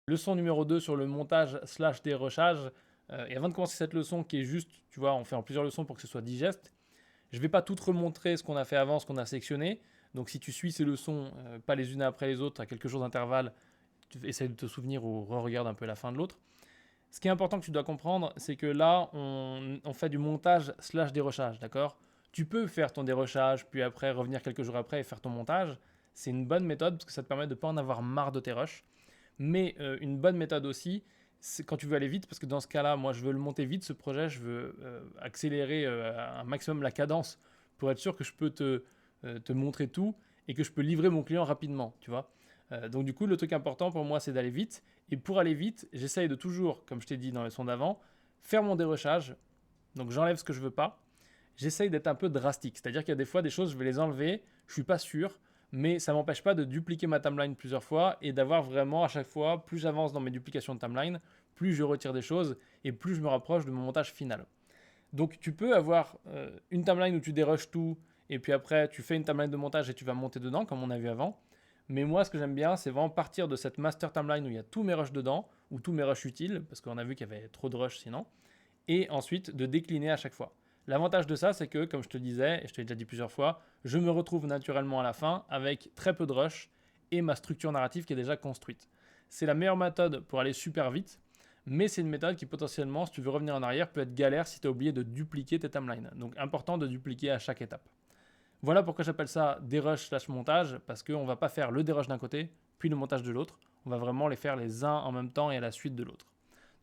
Leçon numéro 2 sur le montage slash dérochage. Et avant de commencer cette leçon qui est juste, tu vois, on fait en plusieurs leçons pour que ce soit digeste. Je ne vais pas tout te remontrer ce qu'on a fait avant, ce qu'on a sectionné. Donc si tu suis ces leçons, pas les unes après les autres, à quelque chose d'intervalle, tu essaies de te souvenir ou re-regarde un peu la fin de l'autre. Ce qui est important que tu dois comprendre, c'est que là, on fait du montage slash dérochage, d'accord? Tu peux faire ton dérochage, puis après revenir quelques jours après et faire ton montage. C'est une bonne méthode parce que ça te permet de ne pas en avoir marre de tes rushs. Mais une bonne méthode aussi, c'est quand tu veux aller vite, parce que dans ce cas-là, moi, je veux le monter vite, ce projet, je veux accélérer un maximum la cadence pour être sûr que je peux te montrer tout et que je peux livrer mon client rapidement, tu vois. Donc du coup, le truc important pour moi, c'est d'aller vite. Et pour aller vite, j'essaye de toujours, comme je t'ai dit dans le son d'avant, faire mon dérochage. Donc j'enlève ce que je veux pas. J'essaye d'être un peu drastique. C'est-à-dire qu'il y a des fois des choses, je vais les enlever, je suis pas sûr, mais ça m'empêche pas de dupliquer ma timeline plusieurs fois et d'avoir vraiment à chaque fois, plus j'avance dans mes duplications de timeline, plus je retire des choses et plus je me rapproche de mon montage final. Donc tu peux avoir une timeline où tu dérushes tout et puis après tu fais une timeline de montage et tu vas monter dedans comme on a vu avant. Mais moi ce que j'aime bien c'est vraiment partir de cette master timeline où il y a tous mes rushs dedans ou tous mes rushs utiles parce qu'on a vu qu'il y avait trop de rushs sinon et ensuite de décliner à chaque fois. L'avantage de ça, c'est que, comme je te disais, et je te l'ai déjà dit plusieurs fois, je me retrouve naturellement à la fin avec très peu de rush et ma structure narrative qui est déjà construite. C'est la meilleure méthode pour aller super vite, mais c'est une méthode qui potentiellement, si tu veux revenir en arrière, peut être galère si tu as oublié de dupliquer tes timelines. Donc important de dupliquer à chaque étape. Voilà pourquoi j'appelle ça dérush slash montage, parce qu'on ne va pas faire le dérush d'un côté, puis le montage de l'autre. On va vraiment les faire les uns en même temps et à la suite de l'autre.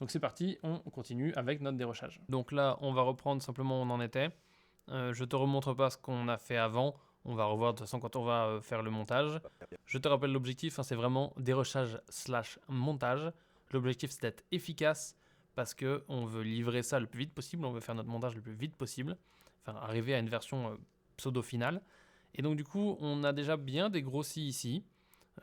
Donc c'est parti, on continue avec notre dérochage. Donc là, on va reprendre simplement où on en était. Je te remontre pas ce qu'on a fait avant. On va revoir de toute façon quand on va faire le montage. Je te rappelle l'objectif, hein, c'est vraiment dérochage slash montage. L'objectif c'est d'être efficace parce qu'on veut livrer ça le plus vite possible. On veut faire notre montage le plus vite possible. Enfin, arriver à une version pseudo-finale. Et donc du coup, on a déjà bien dégrossi ici.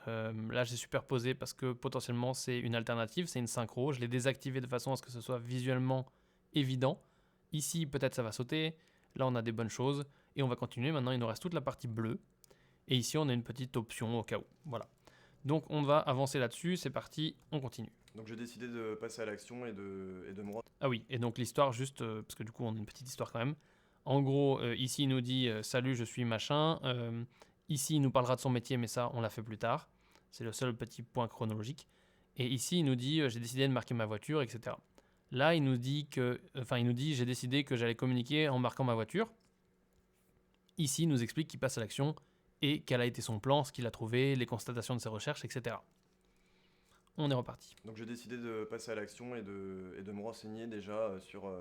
Là, j'ai superposé parce que potentiellement c'est une alternative, c'est une synchro. Je l'ai désactivé de façon à ce que ce soit visuellement évident. Ici, peut-être ça va sauter. Là, on a des bonnes choses. Et on va continuer. Maintenant, il nous reste toute la partie bleue. Et ici, on a une petite option au cas où. Voilà. Donc, on va avancer là-dessus. C'est parti, on continue. Donc j'ai décidé de passer à l'action et de me rendre. Ah oui, et donc l'histoire, juste parce que du coup, on a une petite histoire quand même. En gros, ici, il nous dit salut, je suis machin. Ici, il nous parlera de son métier, mais ça, on l'a fait plus tard. C'est le seul petit point chronologique. Et ici, il nous dit j'ai décidé de marquer ma voiture, etc. Là, il nous dit j'ai décidé que j'allais communiquer en marquant ma voiture. Ici, il nous explique qu'il passe à l'action et quel a été son plan, ce qu'il a trouvé, les constatations de ses recherches, etc. On est reparti. Donc j'ai décidé de passer à l'action et de me renseigner déjà sur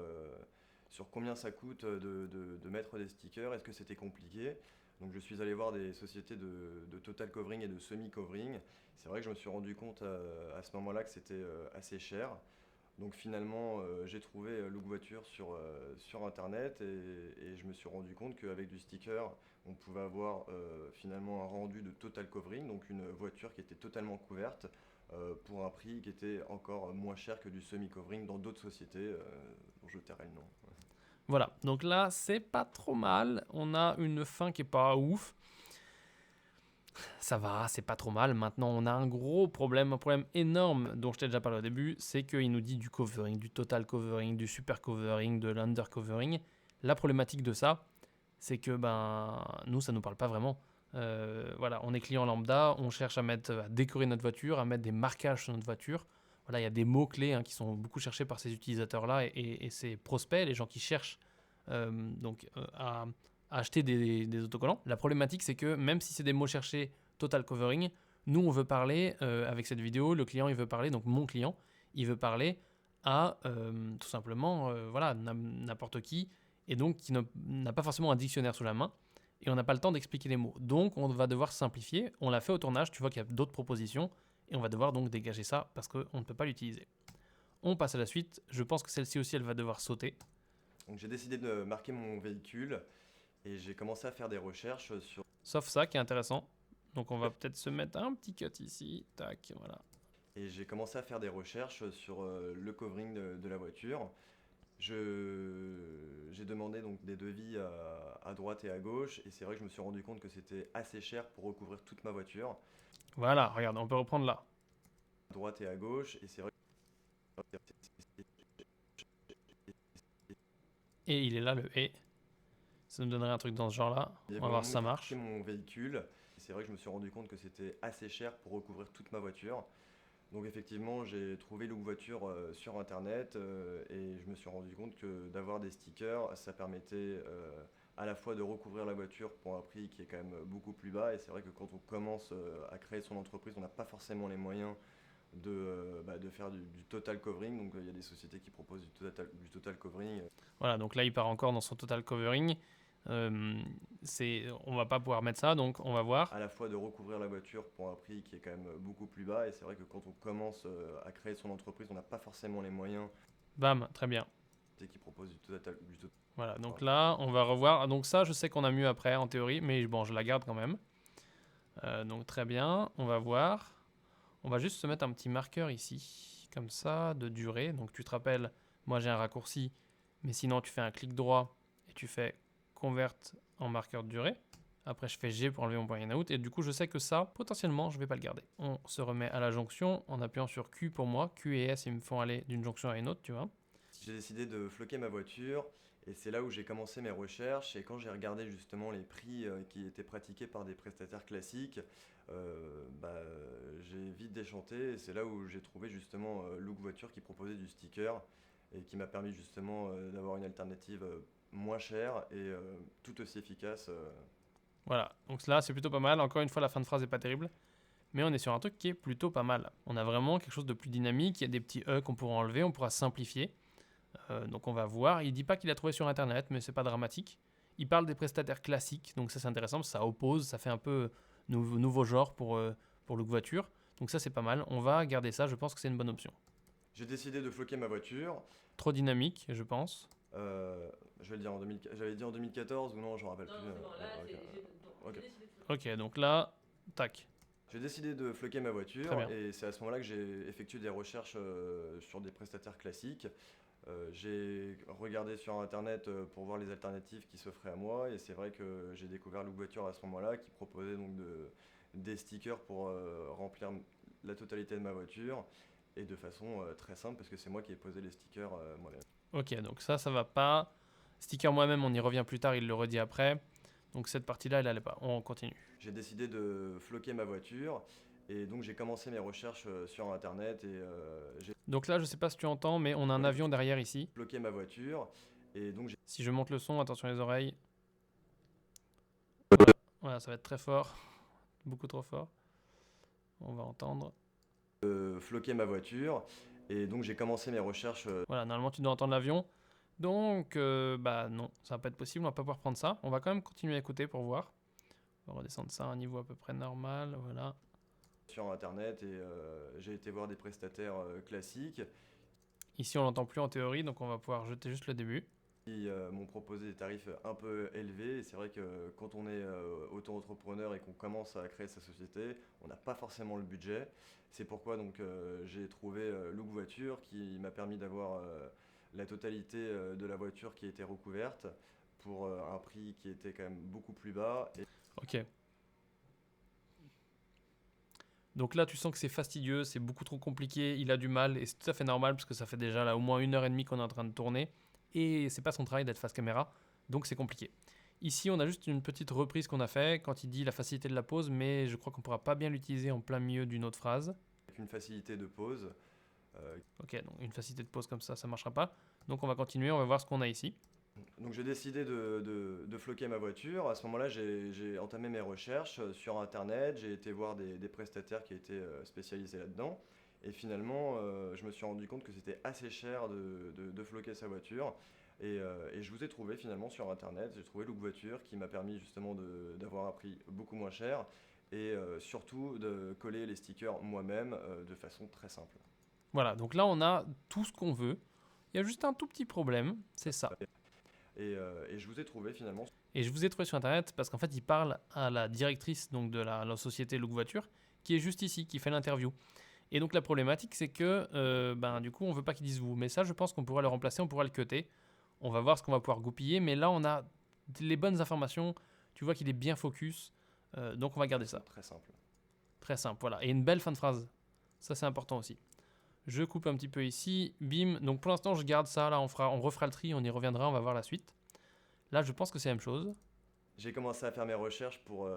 combien ça coûte de mettre des stickers, est-ce que c'était compliqué. Donc je suis allé voir des sociétés de total covering et de semi-covering. C'est vrai que je me suis rendu compte à ce moment-là que c'était assez cher. Donc finalement, j'ai trouvé Look Voiture sur Internet et je me suis rendu compte qu'avec du sticker, on pouvait avoir finalement un rendu de total covering, donc une voiture qui était totalement couverte pour un prix qui était encore moins cher que du semi-covering dans d'autres sociétés dont je tairai le nom. Voilà, donc là, c'est pas trop mal. On a une fin qui est pas ouf. Ça va, c'est pas trop mal. Maintenant, on a un gros problème, un problème énorme dont je t'ai déjà parlé au début, c'est qu'il nous dit du covering, du total covering, du super covering, de l'under covering. La problématique de ça, c'est que nous, ça nous parle pas vraiment. Voilà, on est client lambda, on cherche à décorer notre voiture, à mettre des marquages sur notre voiture. Voilà, il y a des mots-clés qui sont beaucoup cherchés par ces utilisateurs-là et ces prospects, les gens qui cherchent à acheter des autocollants. La problématique, c'est que même si c'est des mots cherchés total covering, nous, on veut parler, avec cette vidéo, le client, il veut parler, donc mon client, il veut parler à tout simplement voilà, n'importe qui, et donc qui n'a pas forcément un dictionnaire sous la main, et on n'a pas le temps d'expliquer les mots. Donc, on va devoir simplifier. On l'a fait au tournage, tu vois qu'il y a d'autres propositions, et on va devoir donc dégager ça parce qu'on ne peut pas l'utiliser. On passe à la suite. Je pense que celle-ci aussi, elle va devoir sauter. Donc j'ai décidé de marquer mon véhicule et j'ai commencé à faire des recherches sur. Sauf ça qui est intéressant. Donc on va peut-être se mettre un petit cut ici. Tac, voilà. Et j'ai commencé à faire des recherches sur le covering de la voiture. J'ai demandé donc des devis à droite et à gauche et c'est vrai que je me suis rendu compte que c'était assez cher pour recouvrir toute ma voiture. Voilà, regarde, on peut reprendre là. à droite et à gauche. Et c'est vrai Et il est là, le et. Ça nous donnerait un truc dans ce genre-là. qu'il y On a va voir vraiment si ça modifié marche. mon véhicule. Et c'est vrai que je me suis rendu compte que c'était assez cher pour recouvrir toute ma voiture. Donc effectivement, j'ai trouvé Look Voiture sur internet et je me suis rendu compte que d'avoir des stickers, ça permettait à la fois de recouvrir la voiture pour un prix qui est quand même beaucoup plus bas. Et c'est vrai que quand on commence à créer son entreprise, on n'a pas forcément les moyens de faire du total covering. Donc il y a des sociétés qui proposent du total covering. Voilà, donc là, il part encore dans son total covering. On va pas pouvoir mettre ça, donc on va voir. À la fois de recouvrir la voiture pour un prix qui est quand même beaucoup plus bas. Et c'est vrai que quand on commence à créer son entreprise, on n'a pas forcément les moyens Bam, très bien. qui proposent du total. Voilà, donc là, on va revoir. Donc ça, je sais qu'on a mieux après, en théorie, mais bon, je la garde quand même. Donc très bien, on va voir. On va juste se mettre un petit marqueur ici, comme ça, de durée. Donc tu te rappelles, moi j'ai un raccourci, mais sinon tu fais un clic droit et tu fais convert en marqueur de durée. Après je fais G pour enlever mon point in-out et du coup je sais que ça, potentiellement, je vais pas le garder. On se remet à la jonction en appuyant sur Q pour moi. Q et S, ils me font aller d'une jonction à une autre, tu vois. J'ai décidé de floquer ma voiture et c'est là où j'ai commencé mes recherches. Et quand j'ai regardé justement les prix qui étaient pratiqués par des prestataires classiques, j'ai vite déchanté. Et c'est là où j'ai trouvé justement Look Voiture qui proposait du sticker et qui m'a permis justement d'avoir une alternative moins chère et tout aussi efficace. Voilà, donc là c'est plutôt pas mal. Encore une fois, la fin de phrase est pas terrible. Mais on est sur un truc qui est plutôt pas mal. On a vraiment quelque chose de plus dynamique. Il y a des petits E qu'on pourra enlever, on pourra simplifier. Donc on va voir. Il dit pas qu'il a trouvé sur internet, mais c'est pas dramatique. Il parle des prestataires classiques, donc ça c'est intéressant, parce que ça oppose, ça fait un peu nouveau genre pour Look Voiture. Donc ça c'est pas mal. On va garder ça, je pense que c'est une bonne option. J'ai décidé de floquer ma voiture. Trop dynamique, je pense. Je vais le dire en 2000, j'avais dit en 2014 ou non, je me rappelle plus. Ok, donc là, tac. J'ai décidé de floquer ma Très voiture bien. et c'est à ce moment-là que j'ai effectué des recherches sur des prestataires classiques. J'ai regardé sur internet pour voir les alternatives qui s'offraient à moi et c'est vrai que j'ai découvert Look Voiture à ce moment-là qui proposait donc des stickers pour remplir la totalité de ma voiture et de façon très simple parce que c'est moi qui ai posé les stickers moi-même. Ok, donc ça va pas. Sticker moi-même, on y revient plus tard, il le redit après. Donc cette partie-là, elle allait pas. On continue. J'ai décidé de floquer ma voiture et donc j'ai commencé mes recherches sur internet et j'ai Donc là, je sais pas si tu entends, mais on a un avion derrière ici. floqué ma voiture et donc j'ai Si je monte le son, attention les oreilles. Voilà, ça va être très fort. Beaucoup trop fort. On va entendre. floqué ma voiture et donc j'ai commencé mes recherches. Voilà, normalement tu dois entendre l'avion. Donc, bah non, ça va pas être possible, on va pas pouvoir prendre ça. On va quand même continuer à écouter pour voir. On va redescendre ça à un niveau à peu près normal, voilà. Sur internet et j'ai été voir des prestataires classiques Ici on l'entend plus en théorie, donc on va pouvoir jeter juste le début. qui m'ont proposé des tarifs un peu élevés et c'est vrai que quand on est auto-entrepreneur et qu'on commence à créer sa société, on n'a pas forcément le budget. C'est pourquoi donc j'ai trouvé Look Voiture qui m'a permis d'avoir la totalité de la voiture qui était recouverte pour un prix qui était quand même beaucoup plus bas. Et Ok. Donc là, tu sens que c'est fastidieux, c'est beaucoup trop compliqué, il a du mal, et c'est tout à fait normal parce que ça fait déjà là au moins 1h30 qu'on est en train de tourner, et c'est pas son travail d'être face caméra, donc c'est compliqué. Ici, on a juste une petite reprise qu'on a fait quand il dit la facilité de la pause, mais je crois qu'on pourra pas bien l'utiliser en plein milieu d'une autre phrase. avec une facilité de pause. Ok, donc une facilité de pause comme ça marchera pas. Donc on va continuer, on va voir ce qu'on a ici. Donc j'ai décidé de floquer ma voiture. À ce moment-là, j'ai entamé mes recherches sur Internet. J'ai été voir des prestataires qui étaient spécialisés là-dedans. Et finalement, je me suis rendu compte que c'était assez cher de floquer sa voiture. Et je vous ai trouvé finalement sur Internet. J'ai trouvé Look Voiture qui m'a permis justement d'avoir un prix beaucoup moins cher. Et surtout de coller les stickers moi-même de façon très simple. Voilà, donc là on a tout ce qu'on veut. Il y a juste un tout petit problème, c'est ça. Et je vous ai trouvé finalement. Et je vous ai trouvé sur internet parce qu'en fait il parle à la directrice donc de la société Look Voiture qui est juste ici, qui fait l'interview. Et donc la problématique c'est que du coup on veut pas qu'ils disent vous. Mais ça je pense qu'on pourra le remplacer, on pourra le cutter. On va voir ce qu'on va pouvoir goupiller. Mais là on a les bonnes informations. Tu vois qu'il est bien focus. Donc on va garder ça. Très simple. Très simple, voilà. Et une belle fin de phrase. Ça, c'est important aussi. Je coupe un petit peu ici. Bim. Donc pour l'instant, je garde ça. Là, on refera le tri. On y reviendra. On va voir la suite. Là, je pense que c'est la même chose. J'ai commencé à faire mes recherches pour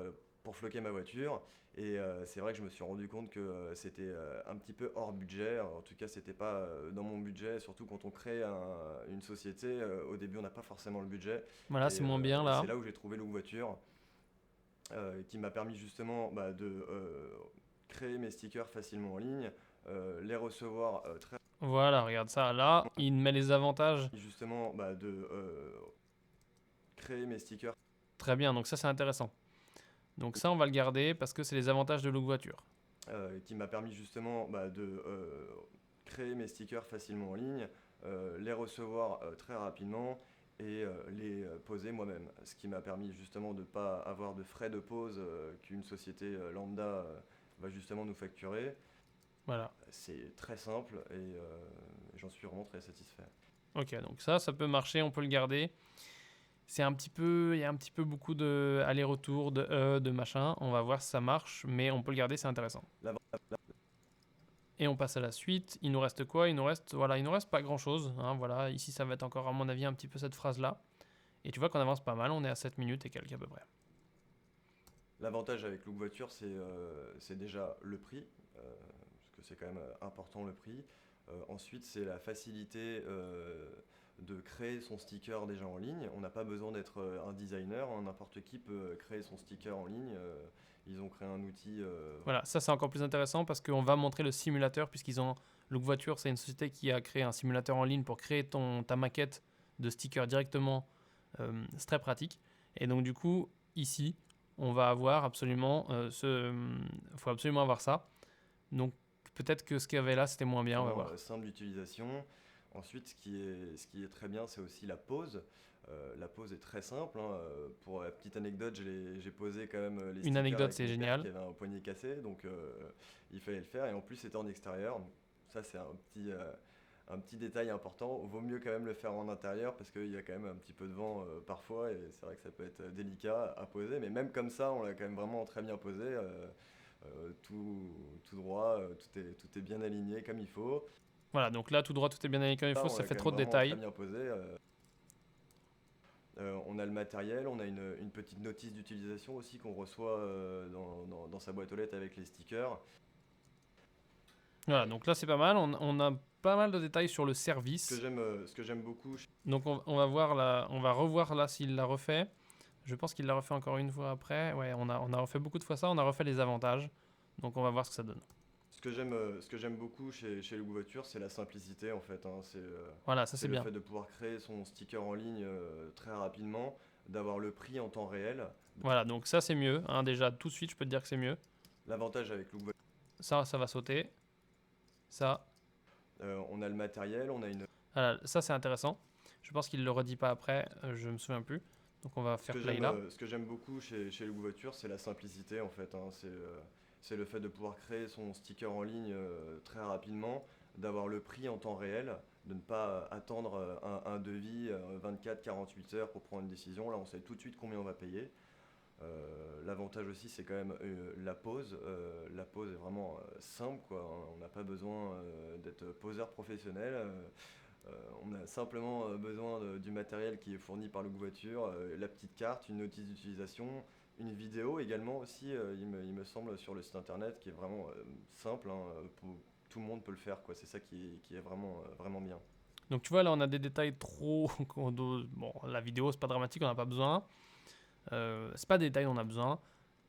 floquer ma voiture et c'est vrai que je me suis rendu compte que c'était un petit peu hors budget. En tout cas, c'était pas dans mon budget, surtout quand on crée une société. Au début, on n'a pas forcément le budget Voilà, c'est moins bien et c'est là. là où j'ai trouvé Look Voiture qui m'a permis justement de créer mes stickers facilement en ligne, les recevoir très Voilà, regarde ça. Là, il met les avantages. justement de créer mes stickers Très bien. Donc ça, c'est intéressant. Donc ça, on va le garder parce que c'est les avantages de Look Voiture. qui m'a permis justement de créer mes stickers facilement en ligne, les recevoir très rapidement et les poser moi-même. Ce qui m'a permis justement de ne pas avoir de frais de pose qu'une société lambda va justement nous facturer. Voilà. C'est très simple et j'en suis vraiment très satisfait. Ok, donc ça peut marcher. On peut le garder. C'est un petit peu, il y a un petit peu beaucoup de aller-retour, de machin. On va voir si ça marche, mais on peut le garder, c'est intéressant. La- Et on passe à la suite. Il nous reste quoi? Il nous reste pas grand-chose. Hein, voilà, ici ça va être encore à mon avis un petit peu cette phrase-là. Et tu vois qu'on avance pas mal. On est à 7 minutes et quelques à peu près. L'avantage avec Look Voiture, c'est déjà le prix, parce que c'est quand même important le prix. Ensuite, c'est la facilité de créer son sticker déjà en ligne. On n'a pas besoin d'être un designer, hein, n'importe qui peut créer son sticker en ligne. Ils ont créé un outil. Voilà, ça c'est encore plus intéressant parce qu'on va montrer le simulateur puisqu'ils ont Look Voiture, c'est une société qui a créé un simulateur en ligne pour créer ta maquette de sticker directement. C'est très pratique. Et donc du coup, ici, on va avoir absolument faut absolument avoir ça. Donc peut-être que ce qu'il y avait là, c'était moins bien, on va voir. Simple d'utilisation. Ensuite, ce qui est très bien, c'est aussi la pose. La pose est très simple, hein. Pour la petite anecdote, j'ai posé quand même les Une stickers anecdote, avec c'est mon père génial. qui avait un poignet cassé, donc il fallait le faire. Et en plus, c'était en extérieur. Donc, ça, c'est un petit détail important. Vaut mieux quand même le faire en intérieur parce qu'il y a quand même un petit peu de vent parfois et c'est vrai que ça peut être délicat à poser. Mais même comme ça, on l'a quand même vraiment très bien posé. Tout droit, tout est bien aligné comme il faut. Voilà, donc là, tout droit, tout est bien aligné comme il Là, faut, on ça l'a fait quand trop de même vraiment très détails. bien posé. On a le matériel, on a une petite notice d'utilisation aussi qu'on reçoit dans sa boîte aux lettres avec les stickers. Voilà, donc là, c'est pas mal. On a pas mal de détails sur le Ce que service. j'aime beaucoup, Donc on va voir là, on va revoir là s'il l'a refait. Je pense qu'il l'a refait encore une fois après. Ouais, on a refait beaucoup de fois ça. On a refait les avantages. Donc on va voir ce que ça donne. ce que j'aime beaucoup chez Look Voiture, c'est la simplicité en fait, hein. Voilà, ça C'est c'est le bien. fait de pouvoir créer son sticker en ligne très rapidement, d'avoir le prix en temps réel. Voilà, donc ça c'est mieux. Hein, déjà, tout de suite, je peux te dire que c'est mieux. L'avantage avec Look Voiture, Ça va sauter. Ça, on a le matériel, on a une. voilà, ça c'est intéressant. Je pense qu'il le redit pas après. Je me souviens plus. Donc on va faire play là. Ce que j'aime beaucoup chez Look Voiture, c'est la simplicité en fait, hein. C'est le fait de pouvoir créer son sticker en ligne très rapidement, d'avoir le prix en temps réel, de ne pas attendre un devis 24-48 heures pour prendre une décision. Là, on sait tout de suite combien on va payer. L'avantage aussi, c'est quand même la pose. La pose est vraiment simple, quoi, hein. On n'a pas besoin d'être poseur professionnel. On a simplement besoin du matériel qui est fourni par Look Voiture, la petite carte, une notice d'utilisation, une vidéo également aussi, il me semble, sur le site internet, qui est vraiment simple, hein, tout le monde peut le faire, quoi. C'est ça qui est vraiment, vraiment bien. Donc tu vois là on a des détails trop. Bon, la vidéo c'est pas dramatique, on n'a pas besoin. C'est pas des détails dont on a besoin.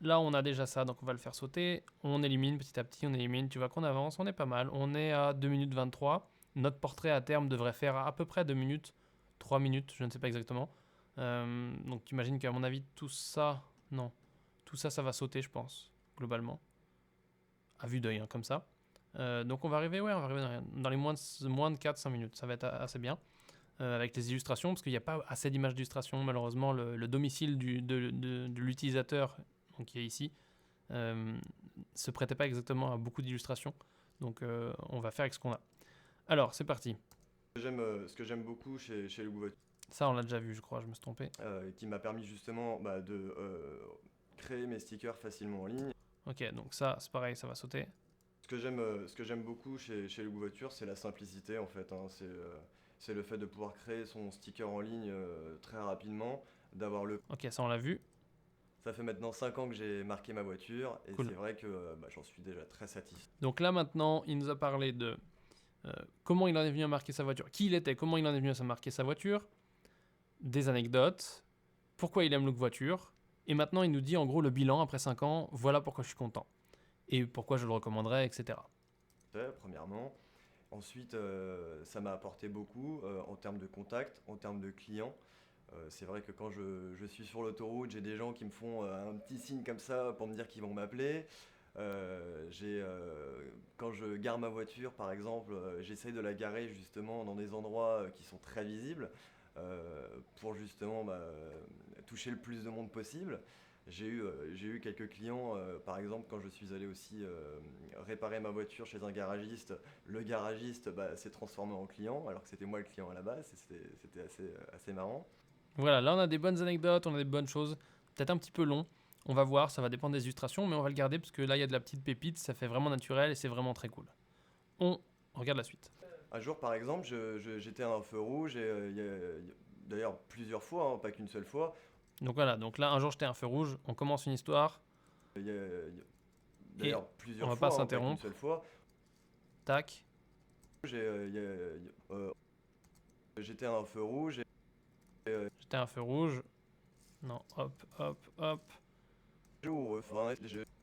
Là on a déjà ça, donc on va le faire sauter. On élimine petit à petit, on élimine. Tu vois qu'on avance, on est pas mal. On est à 2 minutes 23. Notre portrait à terme devrait faire à peu près 2 minutes, 3 minutes, je ne sais pas exactement. Donc tu imagines qu'à mon avis tout ça, non, tout ça, ça va sauter je pense, globalement. À vue d'œil, hein, comme ça. Donc on va arriver dans les moins de 4-5 minutes, ça va être assez bien. Avec les illustrations, parce qu'il n'y a pas assez d'images d'illustration, malheureusement, le domicile de l'utilisateur, donc qui est ici, se prêtait pas exactement à beaucoup d'illustrations. Donc on va faire avec ce qu'on a. Alors, c'est parti. Ce que j'aime beaucoup chez Look Voiture, Ça, on l'a déjà vu, je crois, je me suis trompé. qui m'a permis justement de créer mes stickers facilement en ligne. Ok, donc ça, c'est pareil, ça va sauter. Ce Ce que j'aime beaucoup chez Look Voiture, c'est la simplicité en fait, hein. C'est le fait de pouvoir créer son sticker en ligne très rapidement, d'avoir le... Ok, ça on l'a vu. Ça fait maintenant 5 ans que j'ai marqué ma voiture et Cool. c'est vrai que j'en suis déjà très satisfait. Donc là maintenant, il nous a parlé de comment il en est venu à marquer sa voiture, qui il était, comment il en est venu à marquer sa voiture, des anecdotes, pourquoi il aime Look Voiture, et maintenant il nous dit en gros le bilan après 5 ans, voilà pourquoi je suis content, et pourquoi je le recommanderais, etc. Premièrement. Ensuite, ça m'a apporté beaucoup en termes de contact, en termes de clients. C'est vrai que quand je suis sur l'autoroute, j'ai des gens qui me font un petit signe comme ça pour me dire qu'ils vont m'appeler. Quand je gare ma voiture, par exemple, j'essaye de la garer justement dans des endroits qui sont très visibles pour justement toucher le plus de monde possible. J'ai eu quelques clients, par exemple, quand je suis allé aussi réparer ma voiture chez un garagiste, le garagiste s'est transformé en client, alors que c'était moi le client à la base, et c'était assez marrant. Voilà, là on a des bonnes anecdotes, on a des bonnes choses, peut-être un petit peu long, on va voir, ça va dépendre des illustrations, mais on va le garder parce que là il y a de la petite pépite, ça fait vraiment naturel et c'est vraiment très cool. On regarde la suite. Un jour, par exemple, j'étais à un feu rouge, et d'ailleurs plusieurs fois, hein, pas qu'une seule fois. Donc voilà, donc là un jour j'étais à un feu rouge, on commence une histoire, D'ailleurs on plusieurs va fois, pas hein, pas qu'une s'interrompre, seule fois. tac, J'ai, J'étais à un feu rouge, j'étais à un feu rouge, non, hop, hop, hop,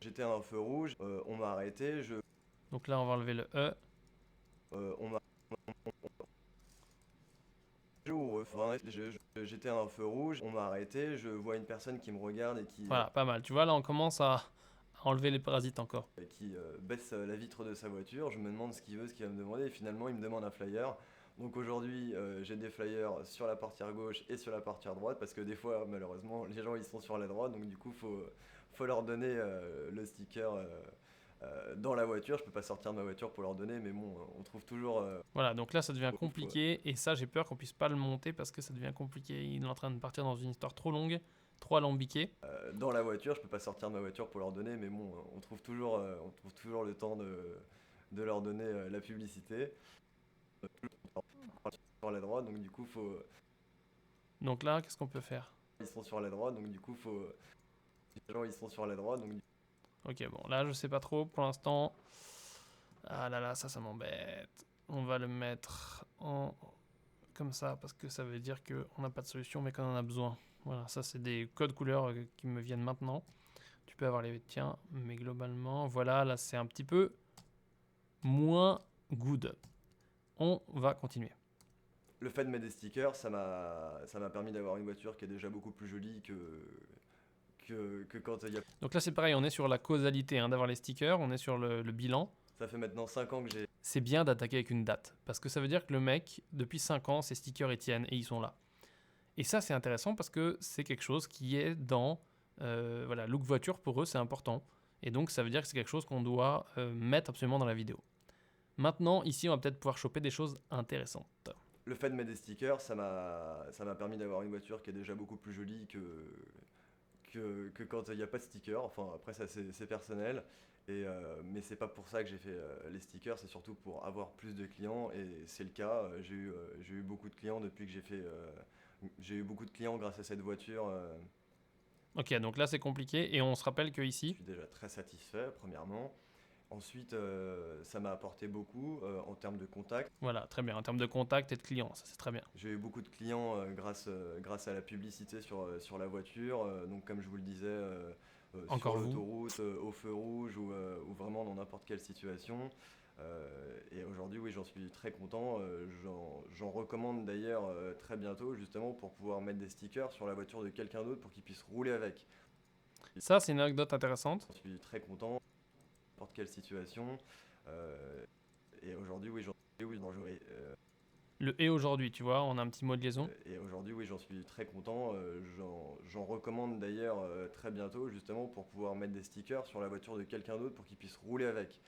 j'étais à un feu rouge, on m'a arrêté, donc là on va enlever le E, on m'a j'étais à un feu rouge, on m'a arrêté, je vois une personne qui me regarde et voilà, pas mal, tu vois là on commence à enlever les parasites encore. qui baisse la vitre de sa voiture, je me demande ce qu'il veut, ce qu'il va me demander, et finalement il me demande un flyer. Donc aujourd'hui j'ai des flyers sur la portière gauche et sur la portière droite, parce que des fois malheureusement les gens ils sont sur la droite, donc du coup faut leur donner le sticker dans la voiture. Je peux pas sortir de ma voiture pour leur donner, mais bon, on trouve toujours Voilà, donc là ça devient compliqué et ça j'ai peur qu'on puisse pas le monter parce que ça devient compliqué. Il est en train de partir dans une histoire trop longue, trop alambiquée. dans la voiture. Je peux pas sortir de ma voiture pour leur donner, mais bon, on trouve toujours le temps de leur donner la publicité sur la droite. Donc du coup, Donc là, qu'est-ce qu'on peut faire? ils sont sur la droite, donc du coup, les gens ils sont sur la droite, donc Ok, bon, là je sais pas trop pour l'instant. Ah là là, ça m'embête. On va le mettre en comme ça parce que ça veut dire qu'on n'a pas de solution mais qu'on en a besoin. Voilà, ça c'est des codes couleurs qui me viennent maintenant. Tu peux avoir les tiens, mais globalement, voilà, là c'est un petit peu moins good. On va continuer. le fait de mettre des stickers, ça m'a permis d'avoir une voiture qui est déjà beaucoup plus jolie que quand il y a... Donc là c'est pareil, on est sur la causalité hein, d'avoir les stickers, on est sur le bilan. Ça fait maintenant 5 ans que j'ai... C'est bien d'attaquer avec une date. Parce que ça veut dire que le mec, depuis 5 ans, ses stickers ils tiennent et ils sont là. Et ça, c'est intéressant parce que c'est quelque chose qui est dans... voilà, look voiture, pour eux, c'est important. Et donc, ça veut dire que c'est quelque chose qu'on doit mettre absolument dans la vidéo. Maintenant, ici, on va peut-être pouvoir choper des choses intéressantes. Le fait de mettre des stickers, ça m'a permis d'avoir une voiture qui est déjà beaucoup plus jolie que quand il n'y a pas de stickers. Enfin, après, ça, c'est personnel. Mais c'est pas pour ça que j'ai fait les stickers, c'est surtout pour avoir plus de clients. Et c'est le cas. J'ai eu beaucoup de clients depuis que j'ai fait. J'ai eu beaucoup de clients grâce à cette voiture. Ok, donc là, c'est compliqué. Et on se rappelle que Je ici, suis déjà très satisfait, premièrement. Ensuite, ça m'a apporté beaucoup en termes de contact. voilà, très bien. En termes de contact et de clients, ça c'est très bien. J'ai eu beaucoup de clients grâce à la publicité sur la voiture. Donc, comme je vous le disais, Encore sur vous. l'autoroute, au feu rouge ou vraiment dans n'importe quelle situation. Et aujourd'hui, oui, j'en suis très content. J'en recommande d'ailleurs très bientôt, justement, pour pouvoir mettre des stickers sur la voiture de quelqu'un d'autre pour qu'il puisse rouler avec. Ça, c'est une anecdote intéressante. J'en suis très content, n'importe quelle situation. Et aujourd'hui, oui, Le et aujourd'hui, tu vois, on a un petit mot de liaison. et aujourd'hui, oui, j'en suis très content. J'en recommande d'ailleurs très bientôt, justement, pour pouvoir mettre des stickers sur la voiture de quelqu'un d'autre pour qu'il puisse rouler avec.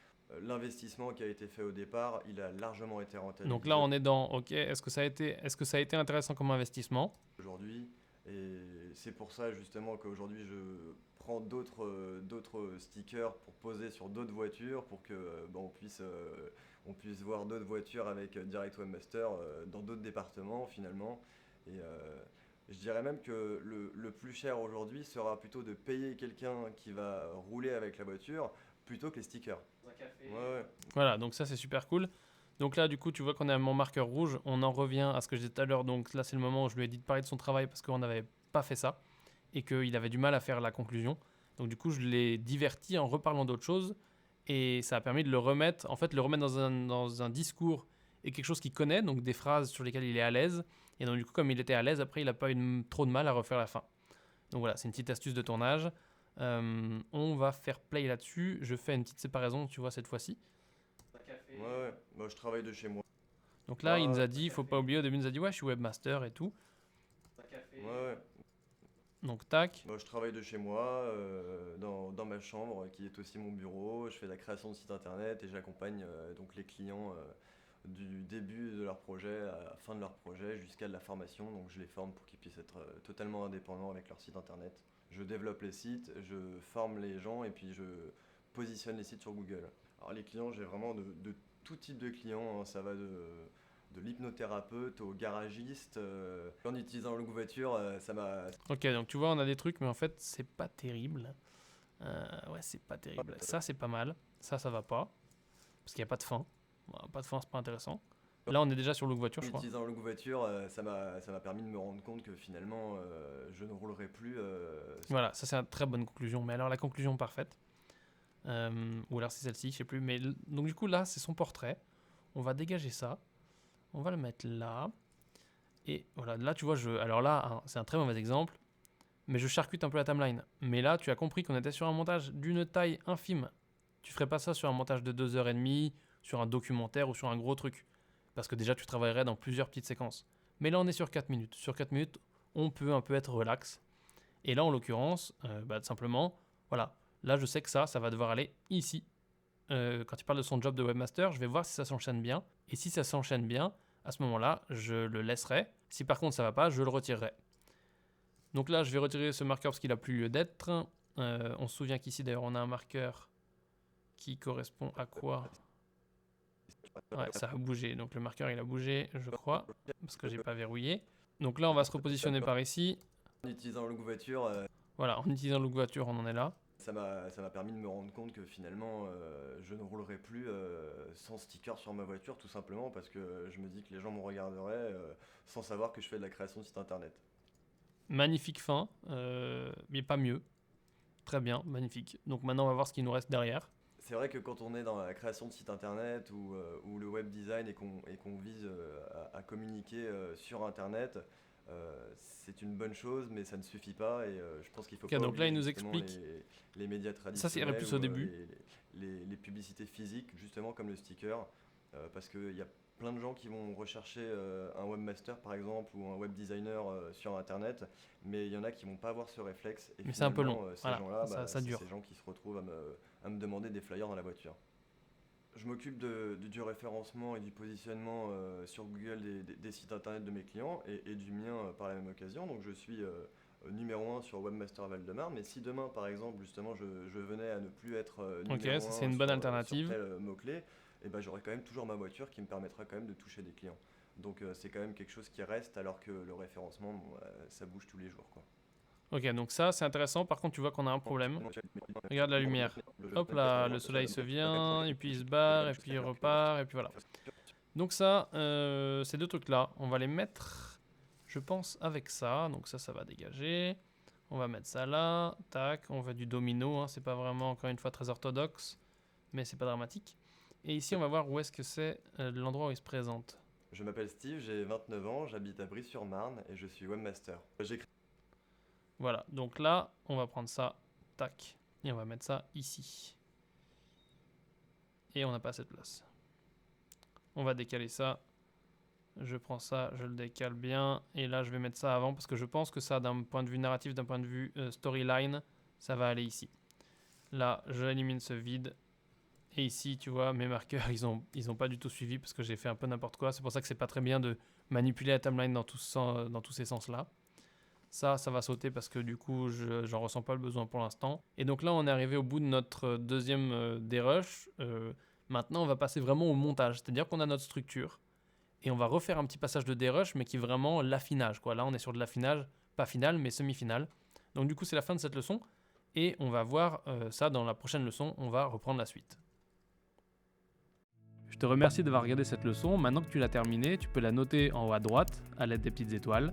L'investissement qui a été fait au départ, il a largement été rentabilisé. Donc là, on est dans, ok, est-ce que ça a été intéressant comme investissement? Aujourd'hui, Et c'est pour ça justement qu'aujourd'hui je prends d'autres stickers pour poser sur d'autres voitures pour que on puisse voir d'autres voitures avec Direct Webmaster dans d'autres départements finalement. Et je dirais même que le plus cher aujourd'hui sera plutôt de payer quelqu'un qui va rouler avec la voiture plutôt que les stickers. Un café. Ouais, ouais. Voilà, donc ça c'est super cool. Donc là, du coup, tu vois qu'on est à mon marqueur rouge. On en revient à ce que je disais tout à l'heure. Donc là, c'est le moment où je lui ai dit de parler de son travail parce qu'on n'avait pas fait ça et qu'il avait du mal à faire la conclusion. Donc du coup, je l'ai diverti en reparlant d'autre chose et ça a permis de le remettre, dans un discours et quelque chose qu'il connaît, donc des phrases sur lesquelles il est à l'aise. Et donc du coup, comme il était à l'aise, après, il n'a pas eu trop de mal à refaire la fin. Donc voilà, c'est une petite astuce de tournage. On va faire play là-dessus. Je fais une petite séparation, tu vois, cette fois-ci. Ouais, ouais. Moi je travaille de chez moi. Donc là, il nous a dit, il faut pas oublier, au début, il nous a dit, ouais, je suis webmaster et tout. Ouais, ouais. Donc tac. Moi je travaille de chez moi, dans ma chambre qui est aussi mon bureau. Je fais la création de sites internet et j'accompagne donc les clients du début de leur projet à la fin de leur projet jusqu'à de la formation. Donc je les forme pour qu'ils puissent être totalement indépendants avec leur site internet. Je développe les sites, je forme les gens et puis je positionne les sites sur Google. Alors les clients, j'ai vraiment de tout type de clients, hein. Ça va de l'hypnothérapeute au garagiste. En utilisant le Google Voiture, ça m'a... Ok, donc tu vois, on a des trucs, mais en fait, c'est pas terrible. Ouais, c'est pas terrible. Ça, c'est pas mal. Ça va pas. Parce qu'il n'y a pas de fin. Voilà, pas de fin, c'est pas intéressant. Là, on est déjà sur Look Voiture, En je crois. utilisant le Google Voiture, ça m'a permis de me rendre compte que finalement, je ne roulerai plus. Voilà, ça, c'est une très bonne conclusion. Mais alors, la conclusion parfaite. Ou alors, c'est celle-ci, je sais plus. Mais donc, du coup, là, c'est son portrait. On va dégager ça. On va le mettre là. Et voilà, là, tu vois, alors là, hein, c'est un très mauvais exemple. Mais je charcute un peu la timeline. Mais là, tu as compris qu'on était sur un montage d'une taille infime. Tu ferais pas ça sur un montage de 2h30, sur un documentaire ou sur un gros truc. Parce que déjà, tu travaillerais dans plusieurs petites séquences. Mais là, on est sur 4 minutes. Sur 4 minutes, on peut un peu être relax. Et là, en l'occurrence, simplement, voilà. Là, je sais que ça va devoir aller ici. Quand il parle de son job de webmaster, je vais voir si ça s'enchaîne bien. Et si ça s'enchaîne bien, à ce moment-là, je le laisserai. Si par contre ça va pas, je le retirerai. Donc là, je vais retirer ce marqueur parce qu'il n'a plus lieu d'être. On se souvient qu'ici, d'ailleurs, on a un marqueur qui correspond à quoi? Ouais, ça a bougé. Donc le marqueur, il a bougé, je crois, parce que j'ai pas verrouillé. Donc là, on va se repositionner par ici. En utilisant le Google Voiture, Voilà, en utilisant le look voiture, on en est là. ça m'a permis de me rendre compte que finalement, je ne roulerai plus sans sticker sur ma voiture, tout simplement parce que je me dis que les gens me regarderaient sans savoir que je fais de la création de site internet. Magnifique fin, mais pas mieux. Très bien, magnifique. Donc maintenant, on va voir ce qu'il nous reste derrière. C'est vrai que quand on est dans la création de site internet ou le web design et qu'on vise à communiquer sur internet, c'est une bonne chose, mais ça ne suffit pas et je pense qu'il faut Ok, pas donc là, oublier il nous justement explique. les médias Ça, c'est traditionnels plus au ou début. les publicités physiques, justement comme le sticker, parce qu'il y a plein de gens qui vont rechercher un webmaster par exemple ou un web designer sur internet, mais il y en a qui vont pas avoir ce réflexe et Mais c'est un peu long. finalement ces Voilà, gens-là, ça c'est dure. ces gens qui se retrouvent à me demander des flyers dans la voiture. Je m'occupe du référencement et du positionnement sur Google des sites internet de mes clients et du mien par la même occasion. Donc je suis numéro 1 sur Webmaster Val-de-Marne. Mais si demain, par exemple, justement, je venais à ne plus être Ok, numéro ça 1 c'est une bonne sur alternative. tel mot-clé, et ben, j'aurai quand même toujours ma voiture qui me permettra quand même de toucher des clients. Donc c'est quand même quelque chose qui reste alors que le référencement, bon, ça bouge tous les jours, quoi. Ok, donc ça c'est intéressant. Par contre, tu vois qu'on a un problème. Regarde la lumière. Hop là, le soleil se vient, et puis il se barre, et puis il repart, et puis voilà. Donc ça, ces deux trucs-là, on va les mettre, je pense, avec ça. Donc ça va dégager. On va mettre ça là. Tac, on va du domino. Hein. C'est pas vraiment, encore une fois, très orthodoxe, mais c'est pas dramatique. Et ici, on va voir où est-ce que c'est l'endroit où il se présente. Je m'appelle Steve, j'ai 29 ans, j'habite à Brie-sur-Marne et je suis webmaster. Voilà, donc là, on va prendre ça, tac, et on va mettre ça ici. Et on n'a pas assez de place. On va décaler ça. Je prends ça, je le décale bien. Et là, je vais mettre ça avant parce que je pense que ça, d'un point de vue narratif, d'un point de vue storyline, ça va aller ici. Là, j'élimine ce vide. Et ici, tu vois, mes marqueurs, ils ont pas du tout suivi parce que j'ai fait un peu n'importe quoi. C'est pour ça que c'est pas très bien de manipuler la timeline dans tous ces sens-là. Ça va sauter parce que du coup, j'en ressens pas le besoin pour l'instant. Et donc là, on est arrivé au bout de notre deuxième dérush. Maintenant, on va passer vraiment au montage. C'est-à-dire qu'on a notre structure et on va refaire un petit passage de dérush, mais qui est vraiment l'affinage, quoi. Là, on est sur de l'affinage, pas final, mais semi-final. Donc du coup, c'est la fin de cette leçon. Et on va voir ça dans la prochaine leçon. On va reprendre la suite. Je te remercie d'avoir regardé cette leçon. Maintenant que tu l'as terminée, tu peux la noter en haut à droite à l'aide des petites étoiles.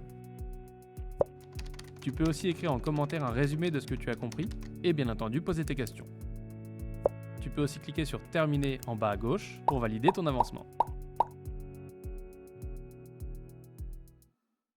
Tu peux aussi écrire en commentaire un résumé de ce que tu as compris et bien entendu poser tes questions. Tu peux aussi cliquer sur terminer en bas à gauche pour valider ton avancement.